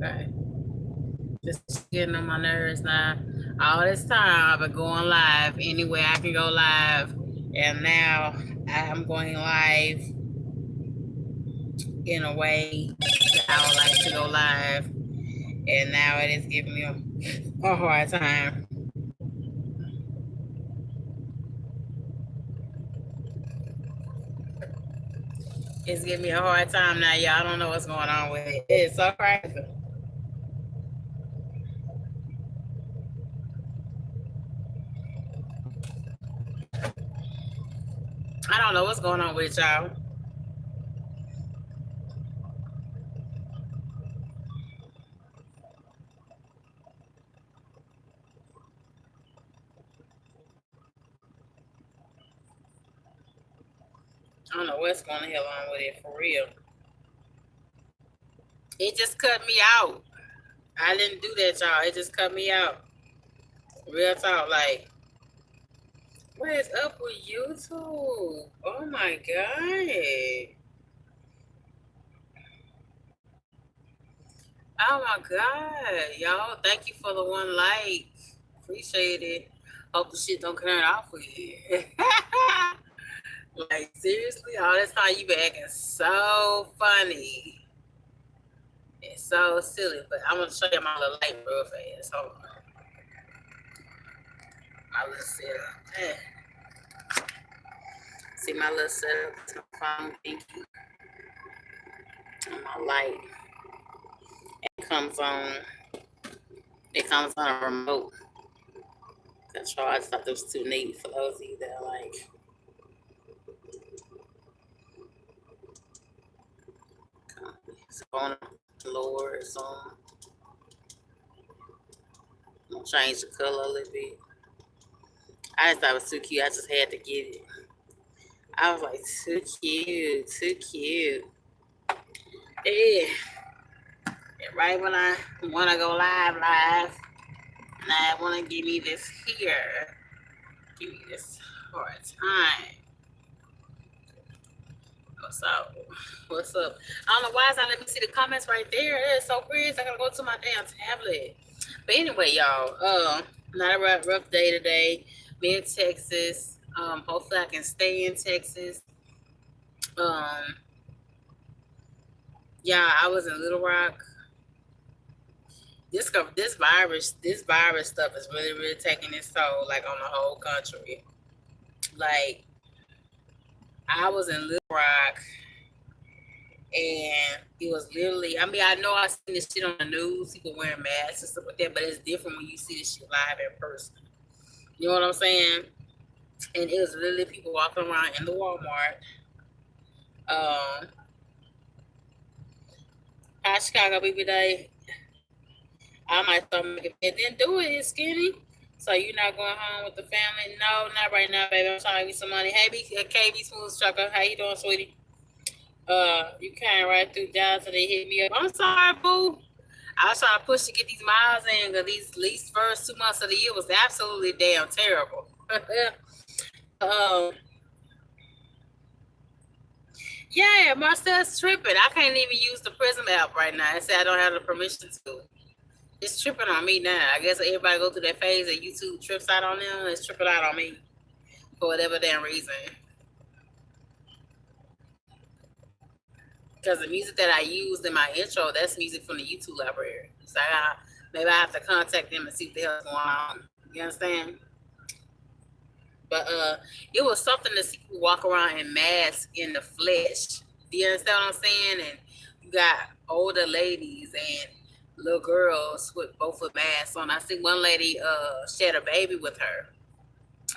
Okay. Just getting on my nerves now. All this time I've been going live anywhere I can go live. And now I'm going live in a way that I would like to go live. And now it is giving me a hard time. It's giving me a hard time now, y'all. I don't know what's going on with it. It's so crazy. I don't know what's going on with y'all. I don't know what's going to hell on with it for real. It just cut me out. I didn't do that, y'all. It just cut me out. Real talk, like, what is up with YouTube? Oh my god. Oh my god. Y'all, thank you for the one like. Appreciate it. Hope the shit don't turn off for you. Like, seriously, all this time you been acting so funny. It's so silly, but I'm gonna show you my little light real fast. Hold on. My little setup. See my little setup. It's my phone. Thank you. And my light. It comes on a remote control. I just thought it was too neat for those of you that are like, it's on lower, it's on. I'm gonna change the color a little bit. I just thought it was too cute. I just had to get it. I was like, too cute, too cute. Yeah. And right when I want to go live, and I want to give me this here. Give me this hard time. What's up? What's up? I don't know why it's not letting me see the comments right there. It's so crazy. I gotta go to my damn tablet. But anyway, y'all, not a rough day today. Me in Texas. Hopefully I can stay in Texas. Yeah, I was in Little Rock. This virus stuff is really taking its toll, like, on the whole country. Like, I was in Little Rock, and it was literally, I mean, I know I seen this shit on the news, people wearing masks and stuff like that, but it's different when you see this shit live in person. You know what I'm saying? And it was literally people walking around in the Walmart. Hi, Chicago BB Day. I might start making it. Didn't do it, it's skinny. So you're not going home with the family? No, not right now, baby. I'm trying to get some money. Hey, KB Smooth Trucker, how you doing, sweetie? You came right through Dallas and they hit me up. I'm sorry, boo. I was trying to push to get these miles in because these least first 2 months of the year was absolutely damn terrible. Yeah, Marcel's tripping. I can't even use the Prism app right now. It said I don't have the permission to. It's tripping on me now. I guess everybody go through that phase that YouTube trips out on them. It's tripping out on me for whatever damn reason. Because the music that I used in my intro, that's music from the YouTube library. So maybe I have to contact them and see what the hell's going on. You understand? But it was something to see people walk around in masks in the flesh. Do you understand what I'm saying? And you got older ladies and little girls with both of masks on. I see one lady, she had a baby with her,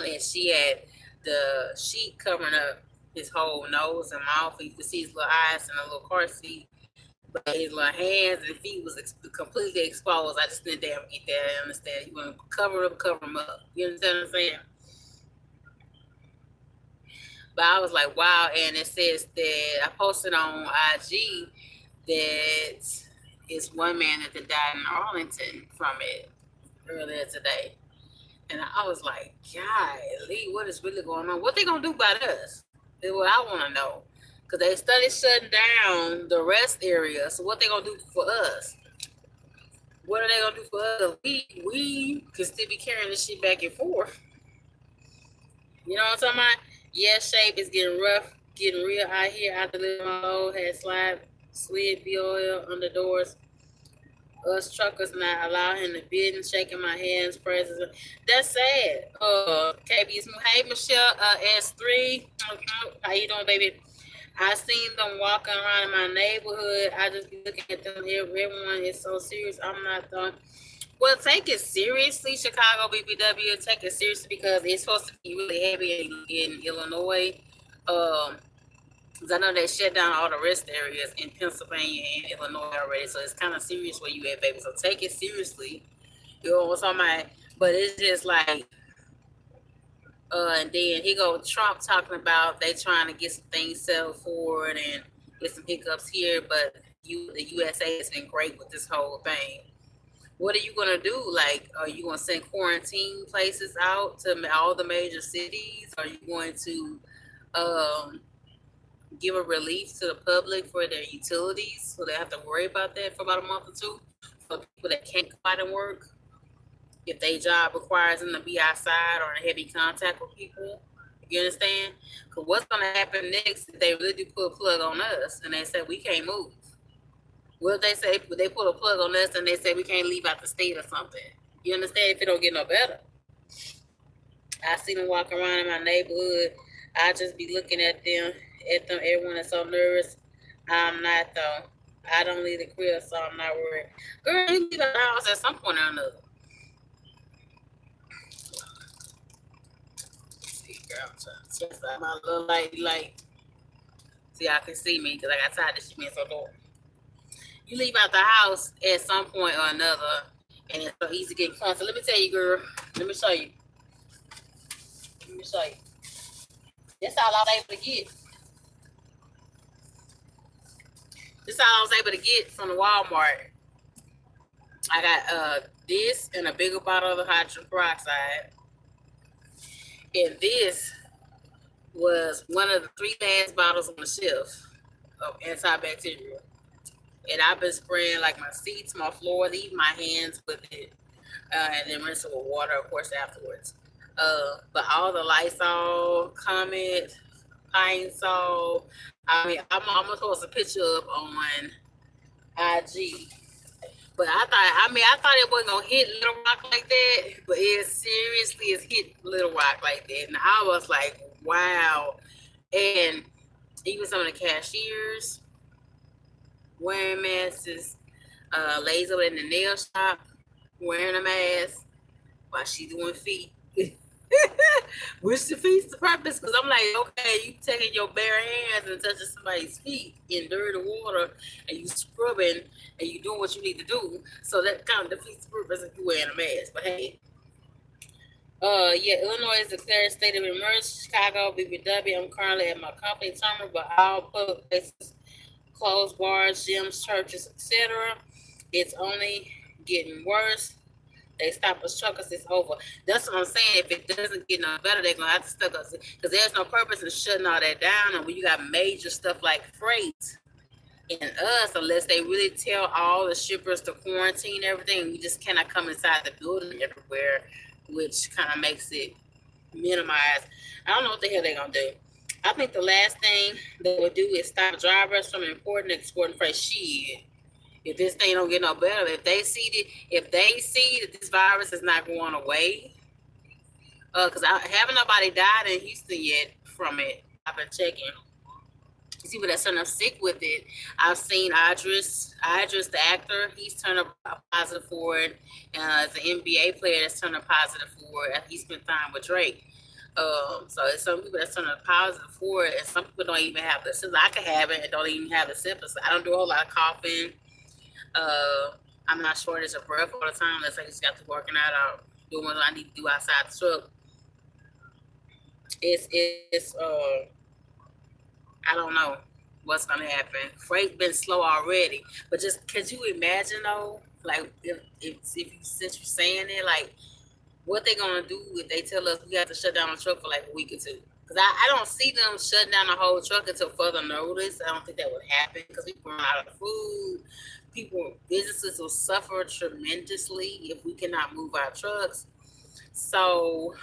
and she had the sheet covering up his whole nose and mouth. You could see his little eyes in a little car seat, but his little hands and feet was completely exposed. I just didn't damn get that. I understand. You want to cover them up. You understand what I'm saying? But I was like, wow. And it says that I posted on IG that it's one man that died in Arlington from it earlier today. And I was like, golly, what is really going on? What they going to do about us? Is what I want to know. Because they started shutting down the rest area. So what they going to do for us? What are they gonna do for us? We can still be carrying this shit back and forth. You know what I'm talking about? Yeah, shape is getting rough, getting real out here. I delivered my load, had slid BOL under doors. Us truckers not allowing him to bid and shaking my hands, praises. That's sad. KB's hey Michelle, S3. How you doing, baby? I seen them walking around in my neighborhood. I just be looking at them. Everyone is so serious. I'm not done. Well, take it seriously, Chicago BBW. Take it seriously because it's supposed to be really heavy in Illinois. Because I know they shut down all the rest areas in Pennsylvania and Illinois already. So it's kind of serious where you at, baby. So take it seriously. You know what's on my, but it's just like, and then he go Trump talking about they trying to get some things settled forward and get some hiccups here, but the USA has been great with this whole thing. What are you gonna do? Like, are you gonna send quarantine places out to all the major cities? Are you going to give a relief to the public for their utilities so they have to worry about that for about a month or two? For people that can't go out and work, if their job requires them to be outside or in heavy contact with people, you understand? Because what's gonna happen next if they really do put a plug on us and they say we can't move? What if they say they put a plug on us and they say we can't leave out the state or something? You understand? If it don't get no better. I see them walking around in my neighborhood. I just be looking at them. Everyone is so nervous. I'm not though. I don't leave the crib, so I'm not worried. Girl, you leave the house at some point or another. See, girl, I'm trying to test out my little light. So y'all can see me because I got tired of this shit being so dark. You leave out the house at some point or another, and it's so easy to get caught. So let me tell you, girl. Let me show you. That's all I was able to get. This all I was able to get from the Walmart. I got this and a bigger bottle of the hydrogen peroxide. And this was one of the 3 last bottles on the shelf of antibacterial. And I've been spraying like my seats, my floor, even my hands with it. And then rinse it with water, of course, afterwards. But all the Lysol, Comet, Pine Sol. I mean, I'm gonna post a picture up on IG. But I thought it wasn't gonna hit Little Rock like that, but it seriously is hit Little Rock like that. And I was like, wow. And even some of the cashiers wearing masks, ladies over in the nail shop wearing a mask while she doing feet. Which defeats the purpose, because I'm like, okay, you taking your bare hands and touching somebody's feet in dirty water and you scrubbing and you doing what you need to do. So that kind of defeats the purpose if you wearing a mask. But hey, Illinois is declared state of emergency. Chicago, BBW. I'm currently at my company terminal, but all public places closed, bars, gyms, churches, etc. It's only getting worse. They stop us truckers, it's over. That's what I'm saying. If it doesn't get no better, they're gonna have to stuck us because there's no purpose in shutting all that down. And when you got major stuff like freight and us, unless they really tell all the shippers to quarantine everything, we just cannot come inside the building everywhere, which kind of makes it minimized. I don't know what the hell they're gonna do. I think the last thing they would do is stop drivers from importing and exporting fresh shit. If this thing don't get no better, if they see that this virus is not going away, because haven't nobody died in Houston yet from it. I've been checking. You see, but that's turned up sick with it. I've seen Idris, the actor, he's turned up positive for it. As an NBA player, that's turned up positive for it. He spent time with Drake. So it's some people that's turning positive for it, and some people don't even have the symptoms. I could have it and don't even have the symptoms. I don't do a whole lot of coughing. I'm not shortage of breath all the time unless I just got to working out or doing what I need to do outside the truck. It's I don't know what's gonna happen. Freight been slow already, but just could you imagine though, like since you're saying it, like what they gonna do if they tell us we have to shut down the truck for like a week or two? Because I don't see them shutting down the whole truck until further notice. I don't think that would happen because people run out of food. Businesses will suffer tremendously if we cannot move our trucks. So,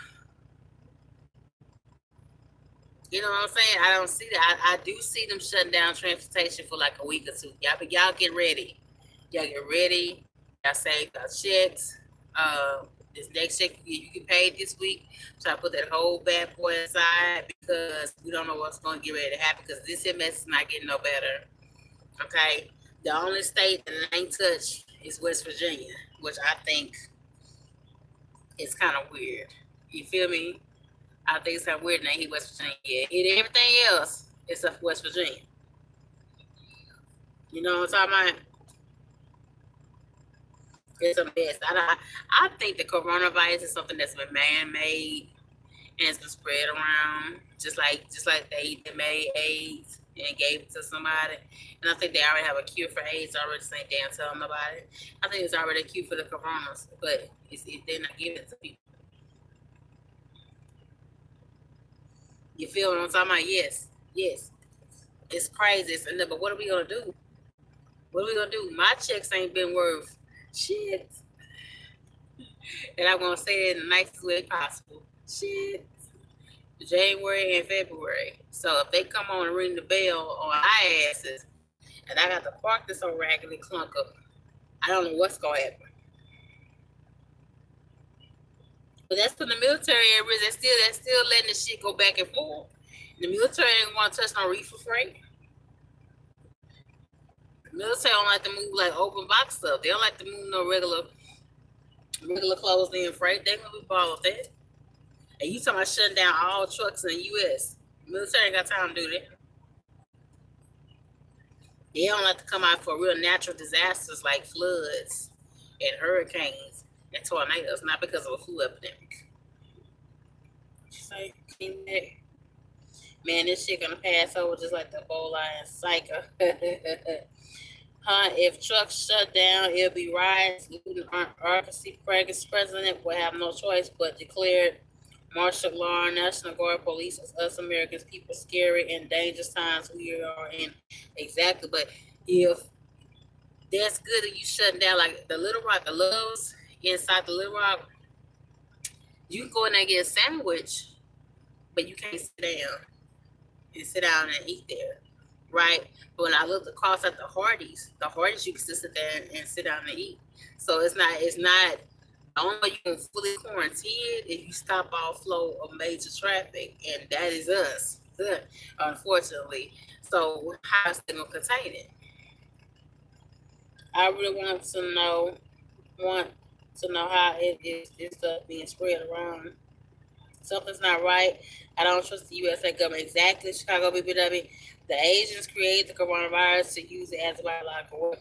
you know what I'm saying? I don't see that. I do see them shutting down transportation for like a week or two. Y'all get ready. Y'all get ready. Y'all save y'all checks. This next check you get paid this week. So I put that whole bad boy aside because we don't know what's going to get ready to happen because this mess is not getting no better. Okay? The only state that ain't touched is West Virginia, which I think is kind of weird. You feel me? I think it's kind of weird that he West Virginia. Yeah, everything else except West Virginia. You know what I'm talking about? It's a mess. I think the coronavirus is something that's been man-made and it's been spread around, just like they made AIDS and gave it to somebody. And I think they already have a cure for AIDS already. Just ain't damn telling nobody. I think it's already a cure for the coronas, but they're not giving it to people. You feel what I'm talking about? Yes. It's crazy. But what are we gonna do? What are we gonna do? My checks ain't been worth shit. And I'm gonna say it in the nicest way possible. Shit. January and February. So if they come on and ring the bell on our asses, and I got to park this on raggedy clunker, I don't know what's gonna happen. But that's for the military areas. They're still letting the shit go back and forth. The military ain't want to touch no reefer freight. The military don't like to move like open box stuff. They don't like to move no regular closed in freight. They gonna be ball with that. And you talking about shutting down all trucks in the U.S. The military ain't got time to do that. They don't like to come out for real natural disasters like floods and hurricanes and tornadoes, not because of a flu epidemic. Man, this shit gonna pass over just like the Ebola and Psycho. If trucks shut down, it'll be riots. Arkansas president will have no choice but declared martial law. National Guard, police, us Americans, people, scary and dangerous times we are in. Exactly, but if that's good that you shutting down like the Little Rock, the Loves inside the Little Rock, you can go in there and get a sandwich, but you can't sit down and eat there. Right? But when I looked across at the Hardee's you can still sit there and sit down and eat. So it's not the only way you can fully quarantine if you stop all flow of major traffic, and that is us, unfortunately. So how is it gonna contain it? I really want to know how it's being spread around. Something's not right. I don't trust the USA government. Exactly, Chicago BBW. The Asians created the coronavirus to use it as a biological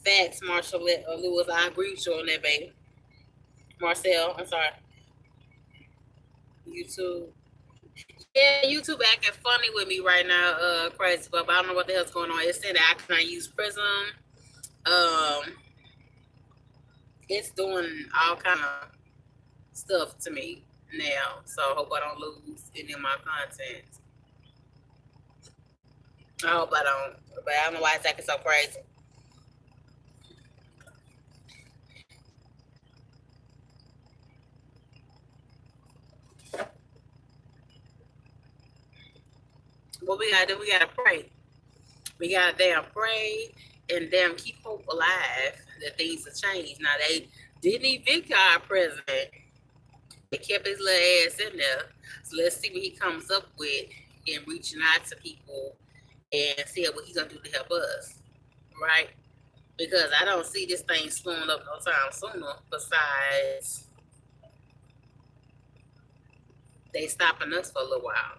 facts, Marshall Lewis. I agree with you on that, baby. Marcel, I'm sorry. YouTube. Yeah, YouTube acting funny with me right now, crazy, but I don't know what the hell's going on. It's saying that I cannot use Prism. It's doing all kind of stuff to me now, so I hope I don't lose any of my content. I hope I don't, but I don't know why it's acting so crazy. What we gotta do, we gotta pray. We gotta damn pray and damn keep hope alive that things will change. Now they didn't evict our president. They kept his little ass in there. So let's see what he comes up with in reaching out to people and see what he's gonna do to help us. Right? Because I don't see this thing slowing up no time sooner. Besides, they stopping us for a little while.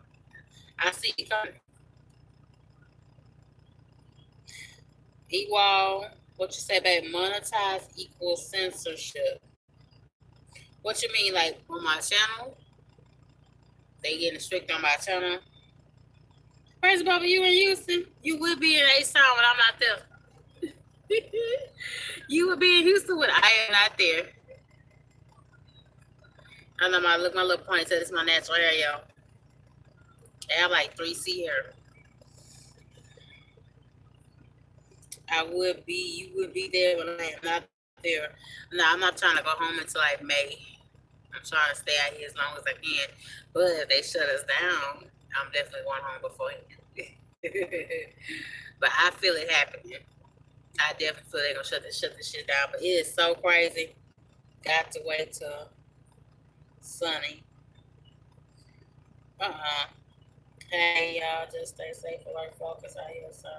I see it coming. Ewall, what you say, babe? Monetize equals censorship. What you mean, like on my channel? They getting strict on my channel. Crazy Bubba, you in Houston? You will be in H-Town when I'm not there. You will be in Houston when I am not there. I know my little ponytail is my natural hair, y'all. I have like 3C here. You would be there, but I am not there. No, I'm not trying to go home until like May. I'm trying to stay out here as long as I can. But if they shut us down, I'm definitely going home before. But I feel it happening. I definitely feel they're gonna shut this shit down. But it is so crazy. Got to wait till sunny. Hey y'all, just stay safe and like focus out here. So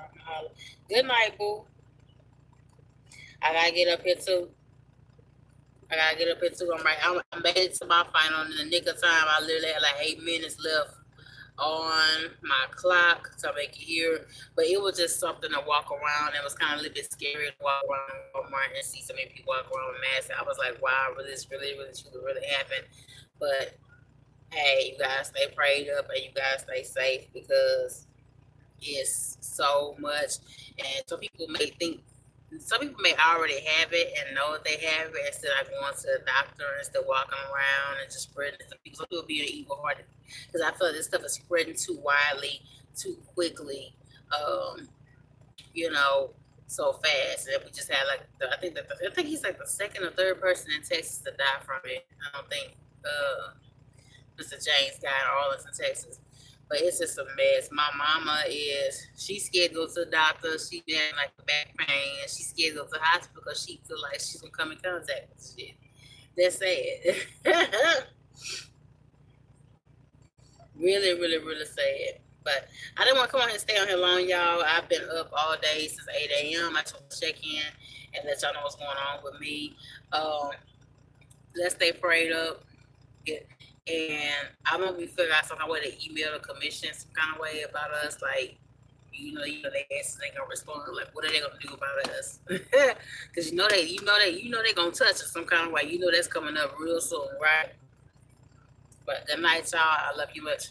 good night, boo. I gotta get up here too. I'm right. I made it to my final in the nick of time. I literally had like 8 minutes left on my clock to make it here. But it was just something to walk around. It was kind of a little bit scary to walk around Walmart and see so many people walk around with masks. I was like, wow, this really happened. But hey, you guys stay prayed up and you guys stay safe because it's so much. And some people may already have it and know that they have it instead of going to the doctor and still walking around and just spreading it to people. Some people being evil hearted because I feel like this stuff is spreading too widely, too quickly, you know, so fast. And we just had like, I think he's like the second or third person in Texas to die from it. I don't think Mr. James got in Arlington, Texas. But it's just a mess. My mama she's scared to go to the doctor. She been like back pain, and she's scared to go to the hospital because she feel like she's gonna come in contact with shit. That's sad. Really, really, really sad. But I didn't want to come on here and stay on here long, y'all. I've been up all day since 8 a.m. I just want to check in and let y'all know what's going on with me. Let's stay prayed up. And I'm gonna be figuring out some kind of way to email the commission some kind of way about us, like they ain't gonna respond. Like, what are they gonna do about us? Because they gonna touch us some kind of way. That's coming up real soon, right? But good night, y'all. I love you much.